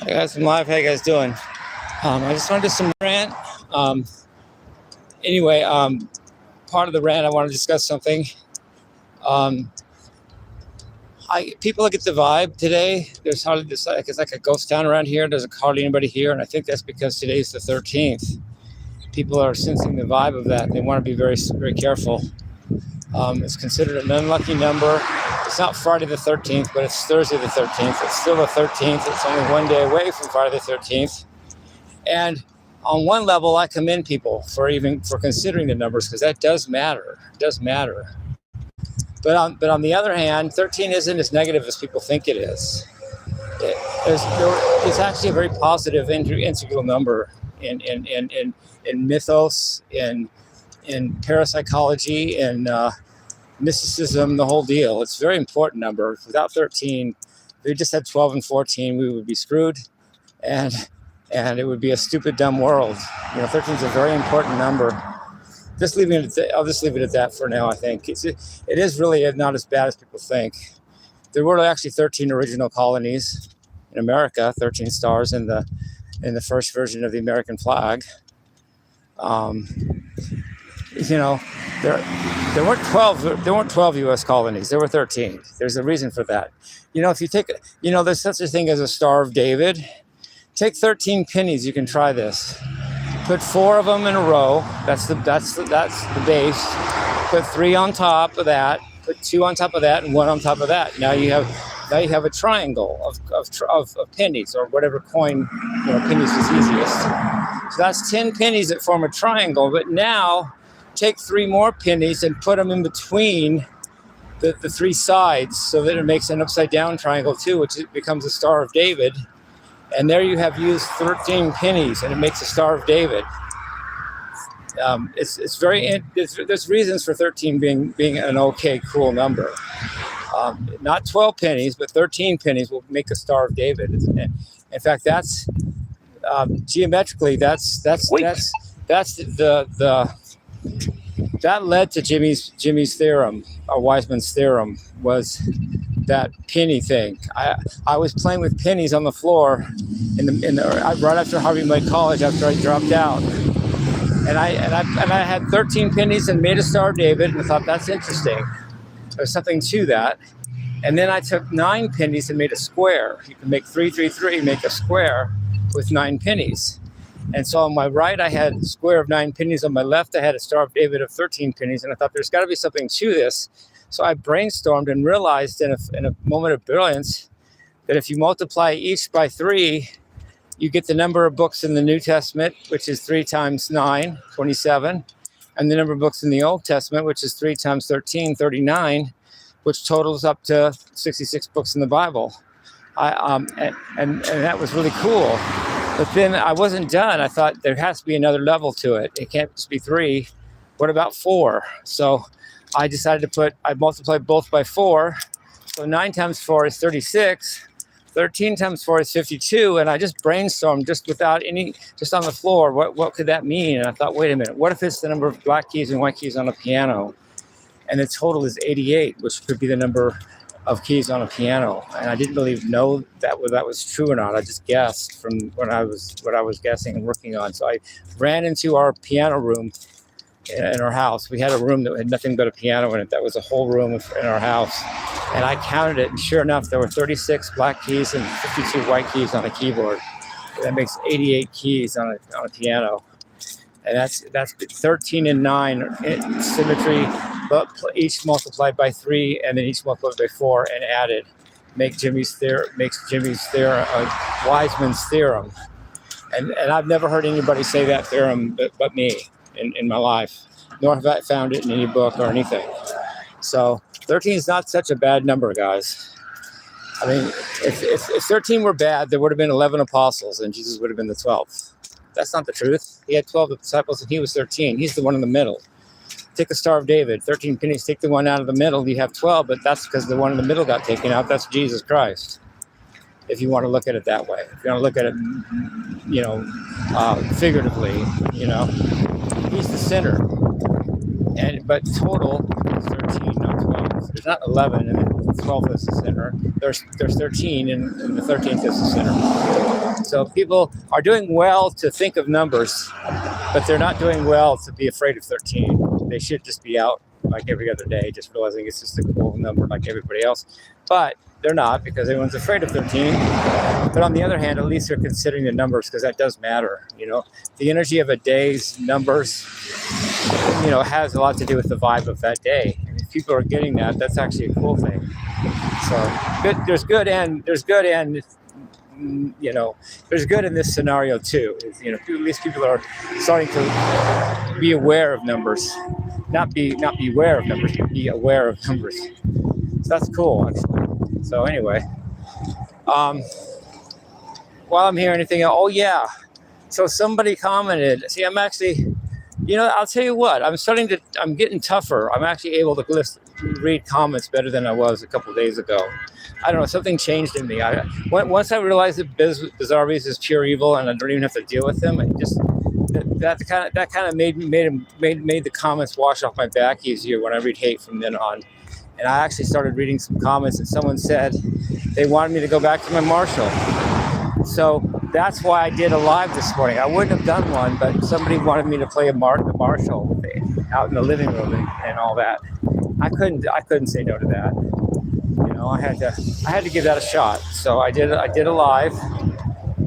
Hey guys, I'm live. How you guys doing? I just wanted to do some rant. Anyway, part of the rant, I want to discuss something. People look at the vibe today. There's hardly it's like a ghost town around here. There's hardly anybody here, and I think that's because today's the 13th. People are sensing the vibe of that, and they want to be very, very careful. It's considered an unlucky number. It's not Friday the 13th, but it's Thursday the 13th. It's still the 13th. It's only one day away from Friday the 13th. And on one level, I commend people for considering the numbers, because that does matter. It does matter. But on the other hand, 13 isn't as negative as people think it is. It's actually a very positive integral number in mythos, in parapsychology, in mysticism, the whole deal. It's a very important number. Without 13, if we just had 12 and 14, we would be screwed, and it would be a stupid, dumb world. 13 is a very important number. I'll just leave it at that for now. I think it is really not as bad as people think. There were actually 13 original colonies in America, 13 stars in the first version of the American flag. There weren't 12 U.S. colonies. There were 13. There's a reason for that. If you take, there's such a thing as a Star of David. Take 13 pennies. You can try this. Put 4 of them in a row. That's the base. Put 3 on top of that. Put 2 on top of that, and 1 on top of that. Now you have a triangle of pennies, or whatever coin. Pennies is easiest. So that's 10 pennies that form a triangle. But now take 3 more pennies and put them in between the 3 sides, so that it makes an upside down triangle too, which becomes a Star of David. And there you have used 13 pennies, and it makes a Star of David. There's reasons for 13 being an okay, cool number. Not 12 pennies, but 13 pennies will make a Star of David. In fact, that's geometrically that led to Jimmy's theorem, or Wiseman's theorem, was that penny thing. I was playing with pennies on the floor right after Harvey Mudd College, after I dropped out, and I had 13 pennies and made a Star of David, and I thought, that's interesting. There's something to that. And then I took 9 pennies and made a square. You can make 3, 3, 3, make a square with 9 pennies. And so on my right, I had a square of 9 pennies. On my left, I had a Star of David of 13 pennies. And I thought, there's got to be something to this. So I brainstormed and realized in a moment of brilliance that if you multiply each by 3, you get the number of books in the New Testament, which is 3 times 9, 27. And the number of books in the Old Testament, which is 3 times 13, 39, which totals up to 66 books in the Bible. And that was really cool. But then I wasn't done. I thought, there has to be another level to it. It can't just be 3. What about 4? So I decided I multiplied both by 4. So 9 times 4 is 36. 13 times 4 is 52. And I just brainstormed, just on the floor, what could that mean? And I thought, wait a minute, what if it's the number of black keys and white keys on a piano? And the total is 88, which could be the number of keys on a piano. And I didn't really know that was true or not. I just guessed from what I was guessing and working on. So I ran into our piano room in our house. We had a room that had nothing but a piano in it. That was a whole room in our house. And I counted it, and sure enough, there were 36 black keys and 52 white keys on a keyboard. That makes 88 keys on a piano. And that's 13 and 9 symmetry, but each multiplied by 3, and then each multiplied by 4 and added, makes Jimmy's theorem, Wiseman's theorem. And I've never heard anybody say that theorem but me in my life, nor have I found it in any book or anything. So 13 is not such a bad number, guys. I mean, if 13 were bad, there would have been 11 apostles, and Jesus would have been the 12th. That's not the truth. He had 12 disciples, and he was 13. He's the one in the middle. Take a Star of David, 13 pennies, take the one out of the middle, you have 12, but that's because the one in the middle got taken out. That's Jesus Christ, if you want to look at it that way. If you want to look at it, figuratively, he's the center. But total is 13, not 12. There's not 11 and 12th is the center. There's 13, and the 13th is the center. So people are doing well to think of numbers, but they're not doing well to be afraid of 13. They should just be out like every other day, just realizing it's just a cool number like everybody else. But they're not, because everyone's afraid of 13. But on the other hand, at least they're considering the numbers, because that does matter. You know, the energy of a day's numbers, you know, has a lot to do with the vibe of that day. And if people are getting that, that's actually a cool thing. So good. There's good and you know, there's good in this scenario too. You know, at least people are starting to be aware of numbers, not beware of numbers, but be aware of numbers. So that's cool, actually. So anyway, while I'm here, anything else? Oh yeah. So somebody commented. See, I'm actually, you know, I'll tell you what. I'm getting tougher. I'm actually able to read comments better than I was a couple of days ago. I don't know. Something changed in me. Once I realized that Bizarreries is pure evil, and I don't even have to deal with them. That kind of made the comments wash off my back easier when I read hate from then on. And I actually started reading some comments, and someone said they wanted me to go back to my Marshall. So that's why I did a live this morning. I wouldn't have done one, but somebody wanted me to play the Marshall out in the living room and all that. I couldn't say no to that. You know, I had to give that a shot. So I did a live.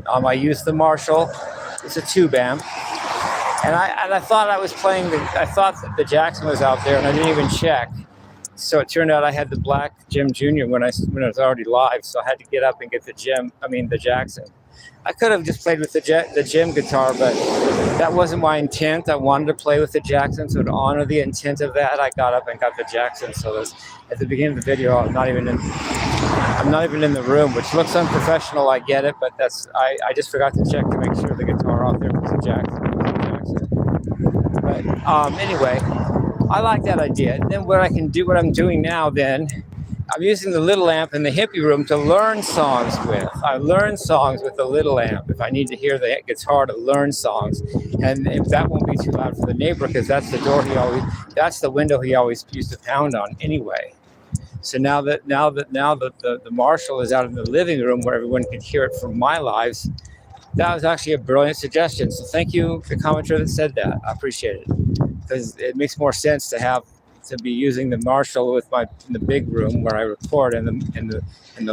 I used the Marshall. It's a tube amp. And I thought I was playing I thought that the Jackson was out there, and I didn't even check. So it turned out I had the black Jim Jr. when I was already live, so I had to get up and get the Jackson. I could have just played with the Jim guitar, but that wasn't my intent. I wanted to play with the Jackson, so to honor the intent of that, I got up and got the Jackson. So at the beginning of the video, I'm not even in the room, which looks unprofessional. I get it, but I just forgot to check to make sure the guitar out there was the Jackson. But anyway. I like that idea. And then what I'm doing now then, I'm using the little amp in the hippie room to learn songs with. I learn songs with the little amp if I need to hear the guitar to learn songs. And if that won't be too loud for the neighbor, because that's the window he always used to pound on anyway. So now that the Marshall is out in the living room where everyone can hear it from my lives, that was actually a brilliant suggestion. So thank you, the commenter that said that. I appreciate it. Because it makes more sense to be using the Marshall in the big room where I record, and the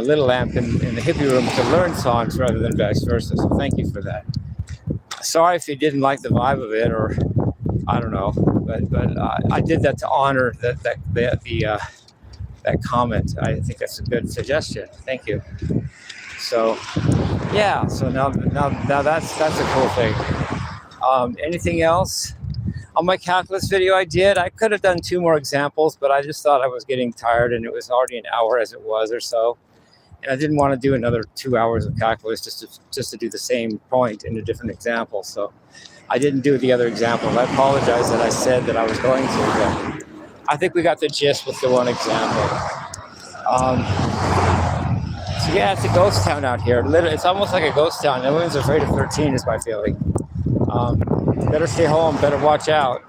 little amp in the hippie room to learn songs rather than vice versa. So thank you for that. Sorry if you didn't like the vibe of it, or I don't know, but I did that to honor that comment. I think that's a good suggestion. Thank you. So yeah. So now that's a cool thing. Anything else? On my calculus video I could have done 2 more examples, but I just thought I was getting tired, and it was already an hour as it was or so. And I didn't want to do another 2 hours of calculus just to do the same point in a different example. So I didn't do the other examples. I apologize that I said that I was going to, but I think we got the gist with the one example. So yeah, it's a ghost town out here. Literally, it's almost like a ghost town. Everyone's afraid of 13 is my feeling. Better stay home, better watch out.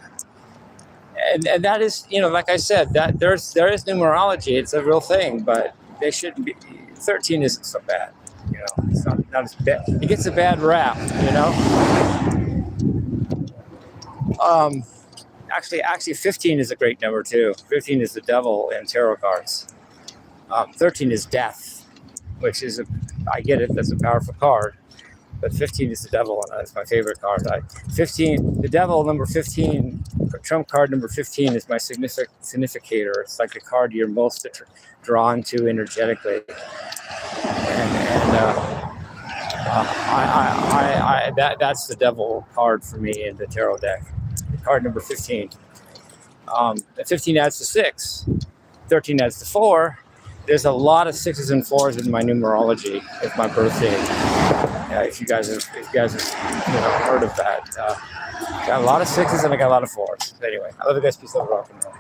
And that is, you know, like I said, that there is numerology. It's a real thing, but they shouldn't be. 13 isn't so bad, you know. It's not as bad. It gets a bad rap, you know. Actually, 15 is a great number too. 15 is the devil in tarot cards. 13 is death, which is I get it. That's a powerful card. But 15 is the devil, and that's my favorite card. 15, the devil, number 15, trump card number 15 is my significator. It's like the card you're most drawn to energetically. That's the devil card for me in the tarot deck. Card number 15. 15 adds to 6. 13 adds to 4. There's a lot of 6s and 4s in my numerology with my birthday. If you guys have heard of that, got a lot of 6s and I got a lot of 4s. Anyway, I love you guys. Peace, love, rock and roll.